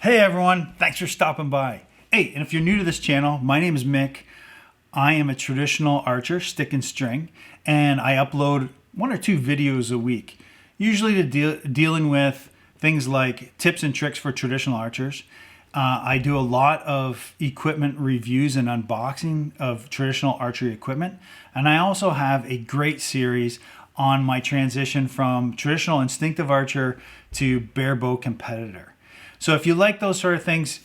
Hey everyone, thanks for stopping by. Hey, and if you're new to this channel, my name is Mick. I am a traditional archer, stick and string, and I upload 1 or 2 videos a week, usually dealing with things like tips and tricks for traditional archers. I do a lot of equipment reviews and unboxing of traditional archery equipment, and I also have a great series on my transition from traditional instinctive archer to bare bow competitor. So if you like those sort of things,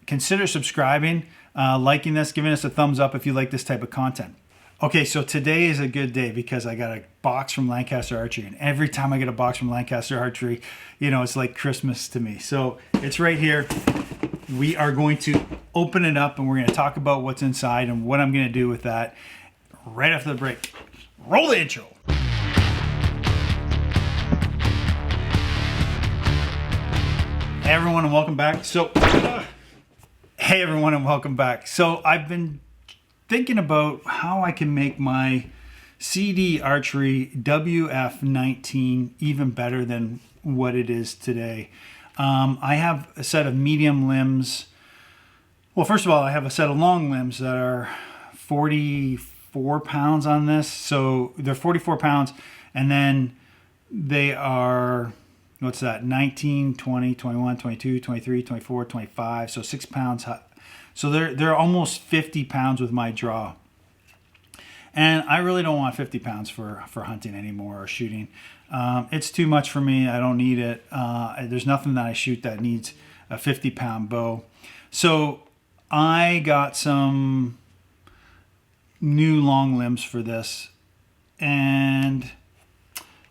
consider subscribing, liking this, giving us a thumbs up if you like this type of content. Okay, so today is a good day because I got a box from Lancaster Archery, and every time I get a box from Lancaster Archery, you know, it's like Christmas to me. So it's right here. We are going to open it up and we're going to talk about what's inside and what I'm going to do with that right after the break. Roll the intro. Hey everyone and welcome back. Hey everyone and welcome back. So I've been thinking about how I can make my CD Archery WF19 even better than what it is today. I have a set of medium limbs. Well, first of all, I have a set of long limbs that are 44 pounds on this. So they're 44 pounds and then they are, what's that, 19, 20, 21, 22, 23, 24, 25, so 6 pounds. So they're almost 50 pounds with my draw. And I really don't want 50 pounds for hunting anymore or shooting. It's too much for me. I don't need it. There's nothing that I shoot that needs a 50-pound bow. So I got some new long limbs for this, and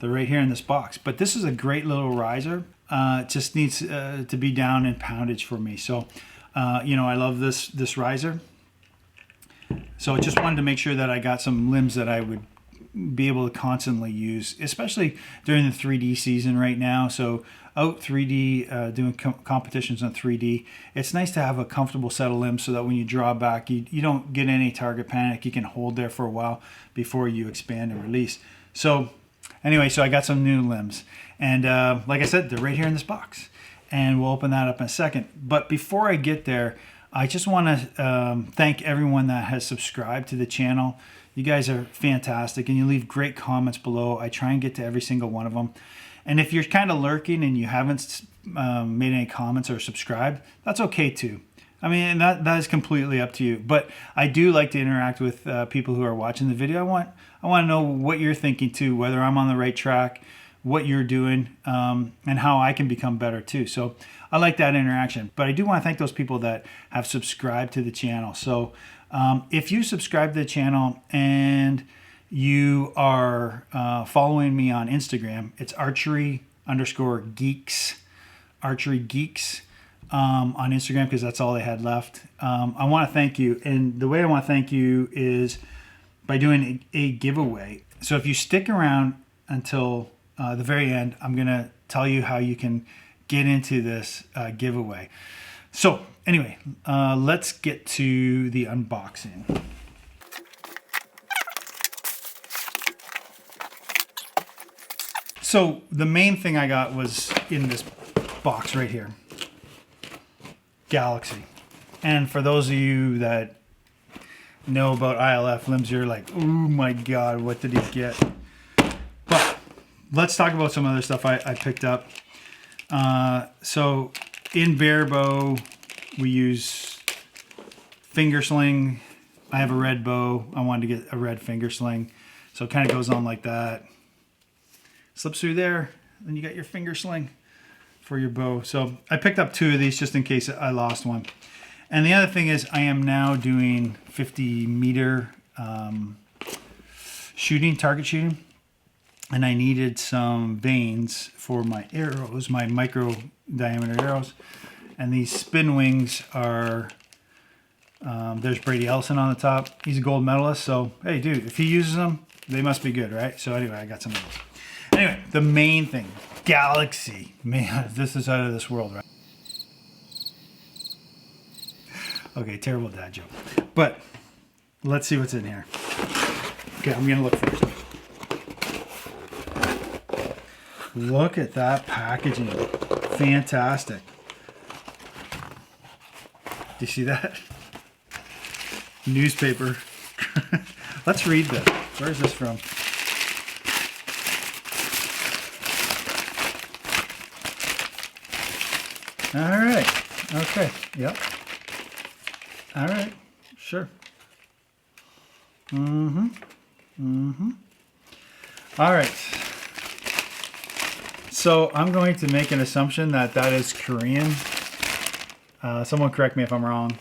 they're right here in this box. But this is a great little riser. It just needs to be down in poundage for me. So, you know, I love this riser. So I just wanted to make sure that I got some limbs that I would be able to constantly use, especially during the 3D season right now. So out 3D, doing competitions on 3D, it's nice to have a comfortable set of limbs so that when you draw back, you don't get any target panic. You can hold there for a while before you expand and release. So anyway, so I got some new limbs. And like I said, they're right here in this box. And we'll open that up in a second. But before I get there, I just want to thank everyone that has subscribed to the channel. You guys are fantastic, and you leave great comments below. I try and get to every single one of them. And if you're kind of lurking and you haven't made any comments or subscribed, that's okay too. I mean, that is completely up to you. But I do like to interact with people who are watching the video. I want to know what you're thinking too, whether I'm on the right track, what you're doing, and how I can become better too. So I like that interaction. But I do want to thank those people that have subscribed to the channel. So if you subscribe to the channel and you are following me on Instagram, it's archery_geeks, archery geeks on Instagram, because that's all they had left. I want to thank you. And the way I want to thank you is by doing a giveaway. So if you stick around until the very end, I'm going to tell you how you can get into this giveaway. So anyway, let's get to the unboxing. So the main thing I got was in this box right here, Galaxy. And for those of you that know about ILF limbs, you're like, oh my God, what did he get? But let's talk about some other stuff I picked up. So in bare bow, we use finger sling. I have a red bow. I wanted to get a red finger sling. So it kind of goes on like that. Slips through there. Then you got your finger sling for your bow. So I picked up 2 of these just in case I lost one. And the other thing is I am now doing 50-meter shooting, target shooting. And I needed some vanes for my arrows, my micro diameter arrows. And these spin wings are, there's Brady Ellison on the top. He's a gold medalist. So, hey, dude, if he uses them, they must be good, right? So anyway, I got some of those. Anyway, the main thing, Galaxy. Man, this is out of this world, right? Okay, terrible dad joke. But let's see what's in here. Okay, I'm gonna look first. Look at that packaging. Fantastic. You see that? Newspaper. Let's read this. Where is this from? All right. Okay. Yep. All right. Sure. Mm-hmm. Mm-hmm. All right. So I'm going to make an assumption that that is Korean. Someone correct me if I'm wrong.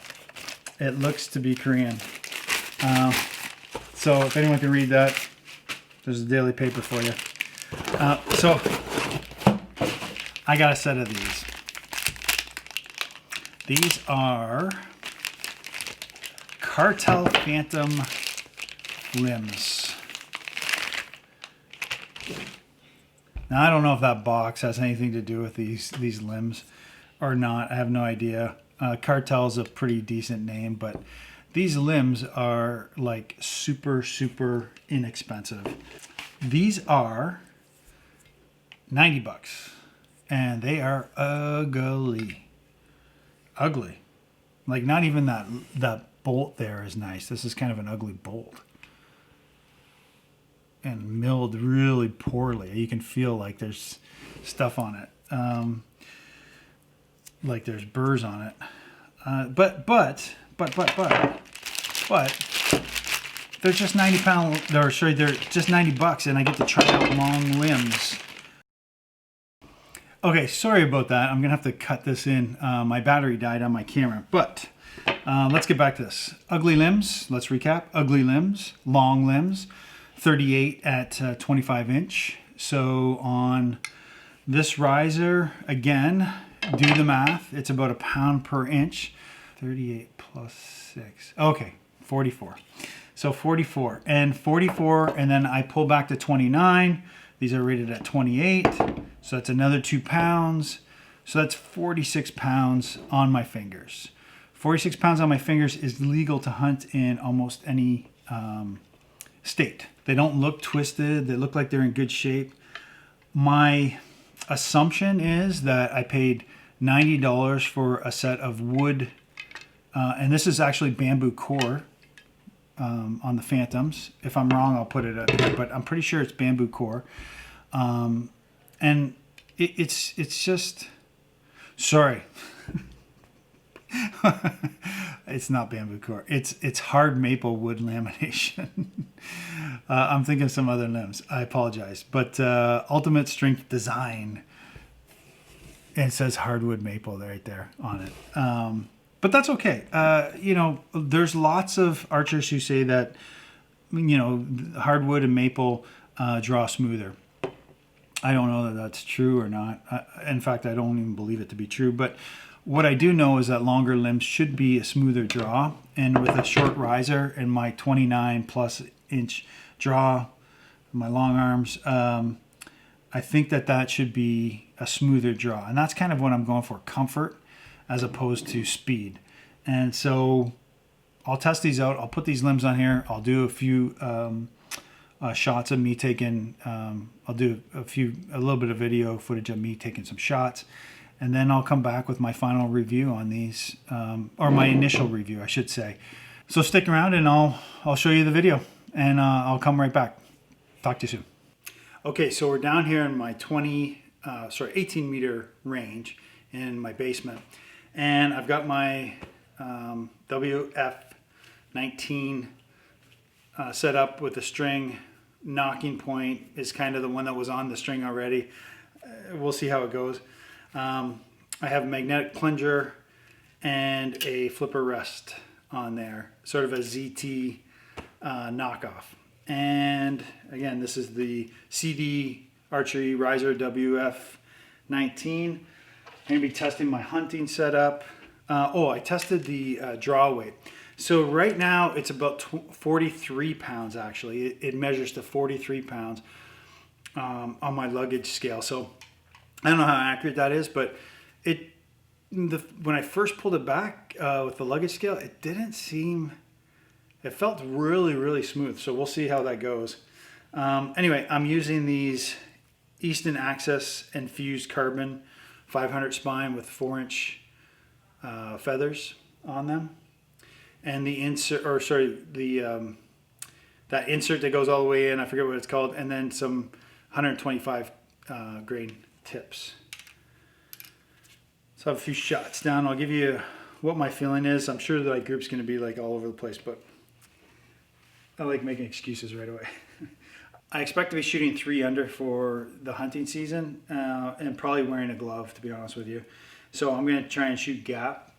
It looks to be Korean. So if anyone can read that, there's a daily paper for you. So I got a set of these. These are Cartel Fantom Limbs. Now I don't know if that box has anything to do with these limbs or not. I have no idea. Cartel's a pretty decent name, but these limbs are like super, super inexpensive. These are 90 bucks and they are ugly. Ugly. Like not even that bolt there is nice. This is kind of an ugly bolt. And milled really poorly. You can feel like there's stuff on it. Like there's burrs on it. But they're just 90 pounds, or sorry, they're just 90 bucks and I get to try out long limbs. Okay, sorry about that. I'm gonna have to cut this in. My battery died on my camera, but let's get back to this. Ugly limbs, let's recap. Ugly limbs, long limbs, 38 at 25 inch. So on this riser, again, do the math. It's about a pound per inch. 38 plus 6. Okay, 44. So 44 and 44, and then I pull back to 29. These are rated at 28. So that's another 2 pounds. So that's 46 pounds on my fingers. 46 pounds on my fingers is legal to hunt in almost any state. They don't look twisted. They look like they're in good shape. My assumption is that I paid $90 for a set of wood, and this is actually bamboo core on the Phantoms. If I'm wrong, I'll put it up there, but I'm pretty sure it's bamboo core. And it's just, sorry. It's not bamboo core. It's hard maple wood lamination. I'm thinking of some other limbs. I apologize. But Ultimate Strength Design. And it says hardwood maple right there on it. But that's okay. You know, there's lots of archers who say that, you know, hardwood and maple draw smoother. I don't know that that's true or not. In fact, I don't even believe it to be true. But what I do know is that longer limbs should be a smoother draw. And with a short riser and my 29 plus inch draw, my long arms, I think that should be a smoother draw. And that's kind of what I'm going for, comfort as opposed to speed. And so I'll test these out. I'll put these limbs on here. I'll do a few shots of me taking, I'll do a little bit of video footage of me taking some shots. And then I'll come back with my final review on these, or my initial review, I should say. So stick around and I'll show you the video and I'll come right back. Talk to you soon. Okay, so we're down here in my 18 meter range in my basement. And I've got my WF-19 set up with the string. Knocking point is kind of the one that was on the string already. We'll see how it goes. I have a magnetic plunger and a flipper rest on there, sort of a ZT knockoff. And again, this is the CD Archery Riser WF-19. I'm going to be testing my hunting setup. I tested the draw weight. So right now it's about 43 pounds actually. It measures to 43 pounds on my luggage scale. So I don't know how accurate that is, but when I first pulled it back with the luggage scale, it felt really, really smooth. So we'll see how that goes. Anyway, I'm using these Easton Access Infused Carbon 500 spine with 4-inch feathers. on them. And the insert, or sorry, the that insert that goes all the way in, I forget what it's called, and then some 125 grain tips. So I have a few shots down. I'll give you what my feeling is. I'm sure that group's going to be like all over the place, but I like making excuses right away. I expect to be shooting 3 under for the hunting season, and probably wearing a glove, to be honest with you. So I'm going to try and shoot gap,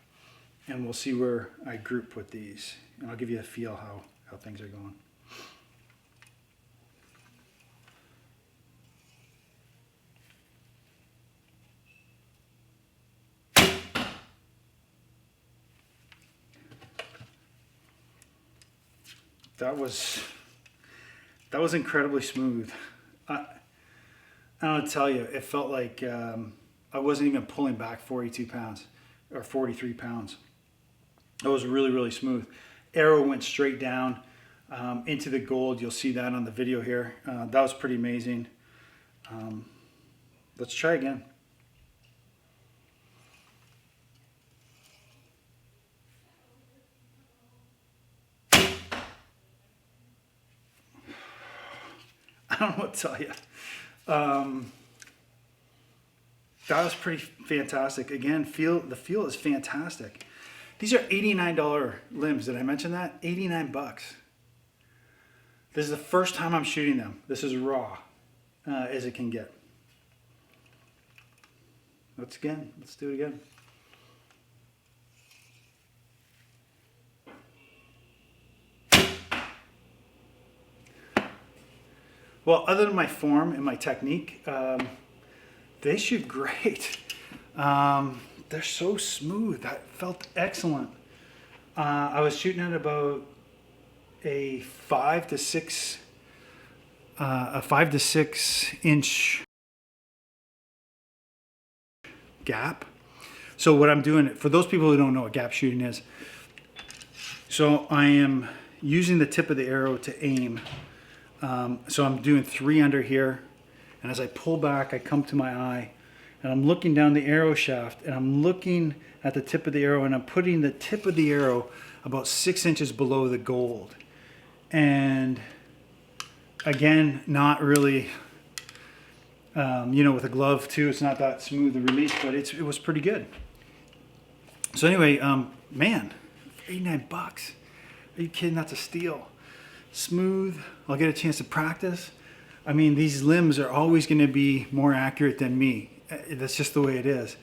and we'll see where I group with these. And I'll give you a feel how things are going. That was incredibly smooth. I don't tell you, it felt like I wasn't even pulling back 42 pounds or 43 pounds. It was really, really smooth. Arrow went straight down into the gold. You'll see that on the video here. That was pretty amazing. Let's try again. I don't know what to tell you. That was pretty fantastic. Again, the feel is fantastic. These are $89 limbs. Did I mention that? 89 bucks. This is the first time I'm shooting them. This is raw as it can get. Let's do it again. Well, other than my form and my technique, they shoot great. They're so smooth. That felt excellent. I was shooting at about a 5 to 6 inch gap. So what I'm doing, for those people who don't know what gap shooting is, so I am using the tip of the arrow to aim. So I'm doing 3 under here, and as I pull back, I come to my eye, and I'm looking down the arrow shaft, and I'm looking at the tip of the arrow, and I'm putting the tip of the arrow about 6 inches below the gold. And again, not really, with a glove too, it's not that smooth a release, but it was pretty good. So anyway, man, 89 bucks. Are you kidding? That's a steal. Smooth. I'll get a chance to practice. I mean, these limbs are always going to be more accurate than me. That's just the way it is.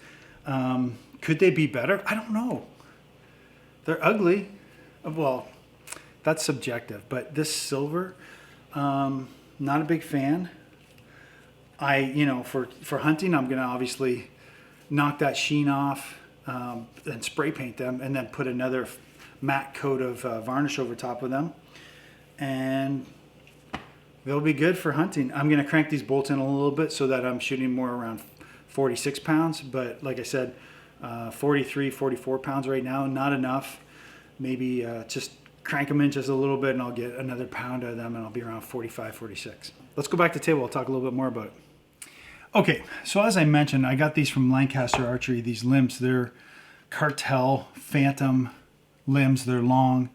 Could they be better? I don't know. They're ugly. Well, that's subjective. But this silver, not a big fan. For hunting, I'm going to obviously knock that sheen off and spray paint them, and then put another matte coat of varnish over top of them. And they'll be good for hunting. I'm going to crank these bolts in a little bit so that I'm shooting more around 46 pounds. But like I said, 43, 44 pounds right now, not enough. Maybe just crank them in just a little bit and I'll get another pound of them and I'll be around 45, 46. Let's go back to the table. I'll talk a little bit more about it. Okay, so as I mentioned, I got these from Lancaster Archery, these limbs. They're Cartel Fantom limbs. They're long.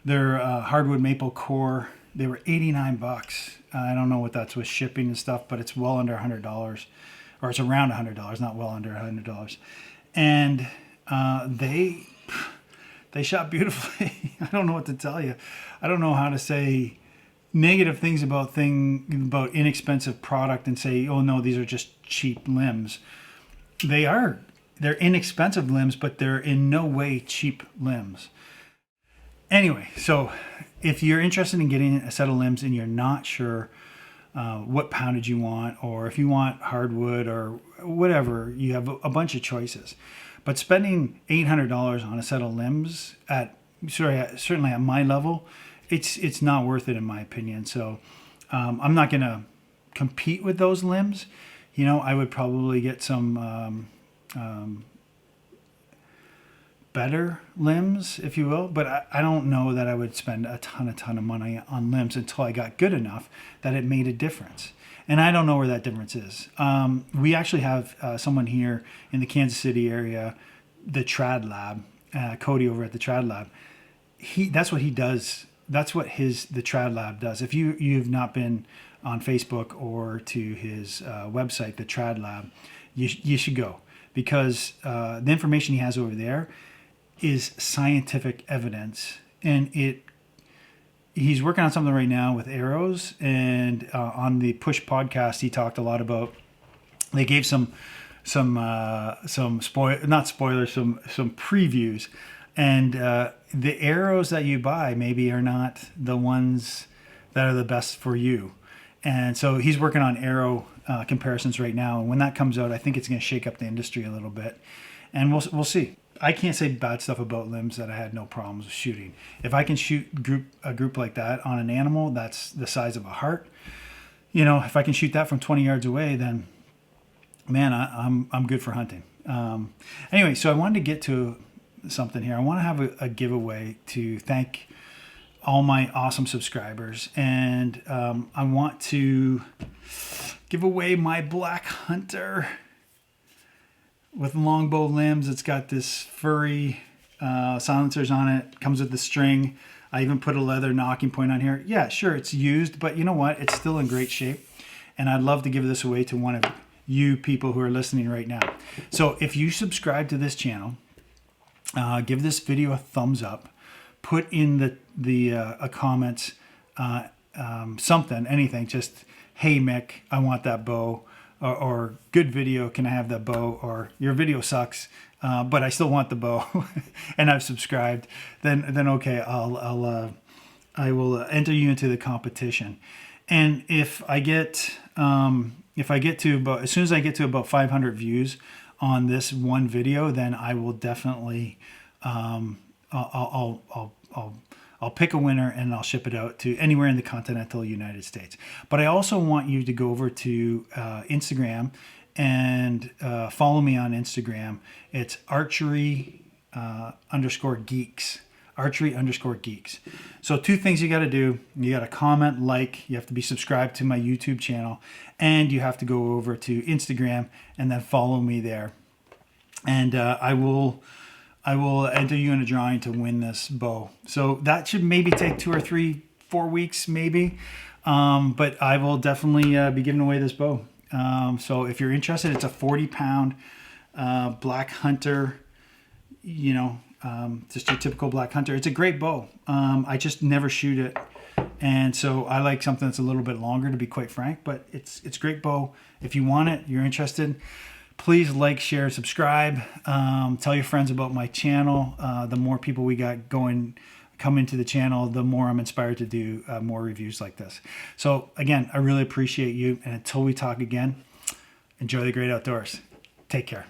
They're hardwood maple core. They were 89 bucks. I don't know what that's with shipping and stuff, but it's well under $100, or it's around $100, not well under $100. And they shot beautifully. I don't know what to tell you. I don't know how to say negative things about inexpensive product and say, oh no, these are just cheap limbs. They're inexpensive limbs, but they're in no way cheap limbs. Anyway, so if you're interested in getting a set of limbs and you're not sure what poundage you want, or if you want hardwood or whatever, you have a bunch of choices. But spending $800 on a set of limbs certainly at my level, it's not worth it in my opinion. So I'm not going to compete with those limbs. I would probably get some better limbs, if you will, but I don't know that I would spend a ton of money on limbs until I got good enough that it made a difference. And I don't know where that difference is. We actually have someone here in the Kansas City area, the Trad Lab, Cody over at the Trad Lab. That's what he does. That's what the Trad Lab does. If you've not been on Facebook or to his website, the Trad Lab, you should go, because the information he has over there is scientific evidence, and he's working on something right now with arrows. And on the Push podcast, he talked a lot about, they gave some previews, and the arrows that you buy maybe are not the ones that are the best for you. And so he's working on arrow comparisons right now, and when that comes out, I think it's going to shake up the industry a little bit, and we'll see. I can't say bad stuff about limbs that I had no problems with shooting. If I can shoot a group like that on an animal that's the size of a heart, if I can shoot that from 20 yards away, then man, I'm good for hunting. Anyway, so I wanted to get to something here. I want to have a giveaway to thank all my awesome subscribers, and I want to give away my Black Hunter with longbow limbs. It's got this furry silencers on it. Comes with the string. I even put a leather knocking point on here. Yeah, sure, it's used, but you know what? It's still in great shape, and I'd love to give this away to one of you people who are listening right now. So if you subscribe to this channel, give this video a thumbs up, put in the comments something, anything, just, hey Mick, I want that bow, or good video, can I have that bow, or your video sucks, but I still want the bow, and I've subscribed, then okay, I will enter you into the competition. And if I get as soon as I get to about 500 views on this one video, then I will definitely I'll pick a winner and I'll ship it out to anywhere in the continental United States. But I also want you to go over to Instagram and follow me on Instagram. It's Archery _geeks. Archery _geeks. So 2 things you got to do. You got to comment, like, you have to be subscribed to my YouTube channel, and you have to go over to Instagram and then follow me there. And I will enter you in a drawing to win this bow. So that should maybe take 2 or 3, 4 weeks maybe. But I will definitely be giving away this bow. So if you're interested, it's a 40-pound Black Hunter, just your typical Black Hunter. It's a great bow. I just never shoot it, and so I like something that's a little bit longer, to be quite frank. But it's a great bow. If you want it, you're interested, please like, share, subscribe. Tell your friends about my channel. The more people we got come into the channel, the more I'm inspired to do more reviews like this. So again, I really appreciate you, and until we talk again, enjoy the great outdoors. Take care.